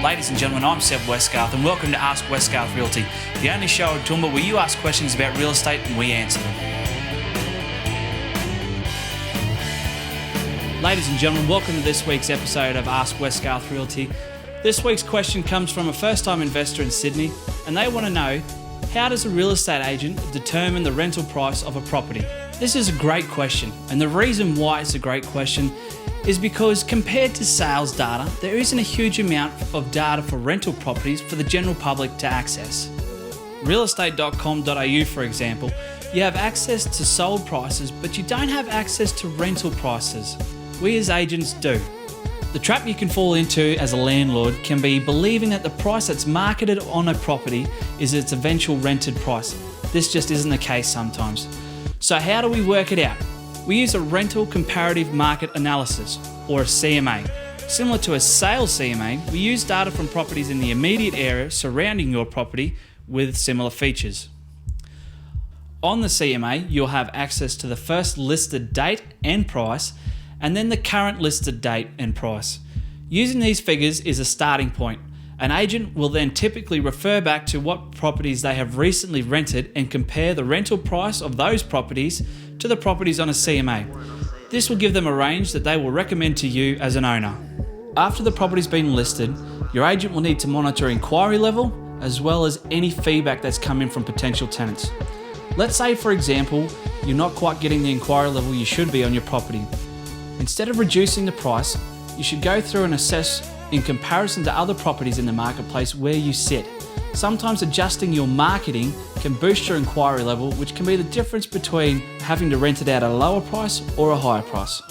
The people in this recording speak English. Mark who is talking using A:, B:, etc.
A: Ladies and gentlemen, I'm Seb Westgarth and welcome to Ask Westgarth Realty, the only show in Toowoomba where you ask questions about real estate and we answer them. Ladies and gentlemen, welcome to this week's episode of Ask Westgarth Realty. This week's question comes from a first-time investor in Sydney, and they want to know, how does a real estate agent determine the rental price of a property? This is a great question, and the reason why it's a great question is because compared to sales data, there isn't a huge amount of data for rental properties for the general public to access. Realestate.com.au, for example, you have access to sold prices, but you don't have access to rental prices. We as agents do. The trap you can fall into as a landlord can be believing that the price that's marketed on a property is its eventual rented price. This just isn't the case sometimes. So how do we work it out? We use a rental comparative market analysis, or a CMA. Similar to a sales CMA, we use data from properties in the immediate area surrounding your property with similar features. On the CMA, you'll have access to the first listed date and price, and then the current listed date and price. Using these figures is a starting point. An agent will then typically refer back to what properties they have recently rented and compare the rental price of those properties to the properties on a CMA. This will give them a range that they will recommend to you as an owner. After the property's been listed, your agent will need to monitor inquiry level as well as any feedback that's come in from potential tenants. Let's say, for example, you're not quite getting the inquiry level you should be on your property. Instead of reducing the price, you should go through and assess in comparison to other properties in the marketplace where you sit. Sometimes adjusting your marketing can boost your inquiry level, which can be the difference between having to rent it out at a lower price or a higher price.